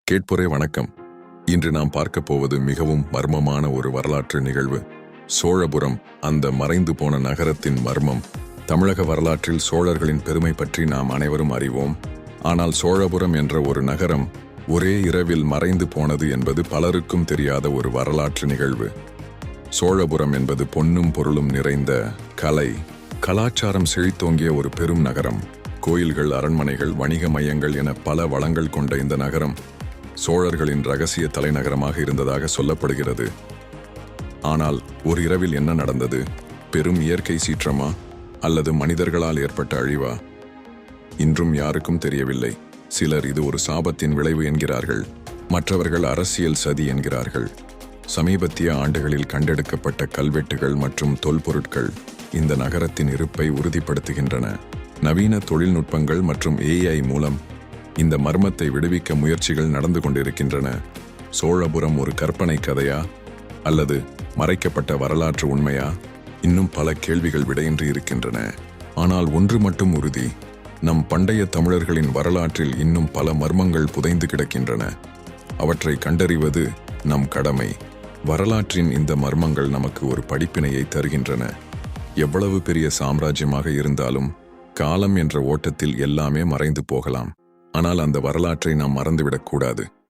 கேட்போரே வணக்கம். இன்று நாம் பார்க்கப் போவது மிகவும் மர்மமான ஒரு வரலாற்று நிகழ்வு. சோழபுரம், அந்த மறைந்து போன நகரத்தின் மர்மம். தமிழக வரலாற்றில் சோழர்களின் பெருமை பற்றி நாம் அனைவரும் அறிவோம். ஆனால் சோழபுரம் என்ற ஒரு நகரம் ஒரே இரவில் மறைந்து போனது என்பது பலருக்கும் தெரியாத ஒரு வரலாற்று நிகழ்வு. சோழபுரம் என்பது பொன்னும் பொருளும் நிறைந்த கலை, கலாச்சாரம் செழித்தோங்கிய ஒரு பெரும் நகரம். கோயில்கள், அரண்மனைகள், வணிக மையங்கள் என பல வளங்கள் கொண்ட இந்த நகரம் சோழர்களின் ரகசிய தலைநகரமாக இருந்ததாக சொல்லப்படுகிறது. ஆனால் ஒரு இரவில் என்ன நடந்தது? பெரும் இயற்கை சீற்றமா அல்லது மனிதர்களால் ஏற்பட்ட அழிவா? இன்றும் யாருக்கும் தெரியவில்லை. சிலர் இது ஒரு சாபத்தின் விளைவு என்கிறார்கள், மற்றவர்கள் அரசியல் சதி என்கிறார்கள். சமீபத்திய ஆண்டுகளில் கண்டெடுக்கப்பட்ட கல்வெட்டுகள் மற்றும் தொல்பொருட்கள் இந்த நகரத்தின் இருப்பை உறுதிப்படுத்துகின்றன. நவீன தொழில்நுட்பங்கள் மற்றும் AI மூலம் இந்த மர்மத்தை விடுவிக்க முயற்சிகள் நடந்து கொண்டிருக்கின்றன. சோழபுரம் ஒரு கற்பனை கதையா அல்லது மறைக்கப்பட்ட வரலாற்று உண்மையா? இன்னும் பல கேள்விகள் விடையின்றி இருக்கின்றன. ஆனால் ஒன்று மட்டும் உறுதி: நம் பண்டைய தமிழர்களின் வரலாற்றில் இன்னும் பல மர்மங்கள் புதைந்து கிடக்கின்றன. அவற்றை கண்டறிவது நம் கடமை. வரலாற்றின் இந்த மர்மங்கள் நமக்கு ஒரு படிப்பினையை தருகின்றன. எவ்வளவு பெரிய சாம்ராஜ்யமாக இருந்தாலும் காலம் என்ற ஓட்டத்தில் எல்லாமே மறைந்து போகலாம். ஆனால் அந்த வரலாற்றை நாம் மறந்துவிடக்கூடாது.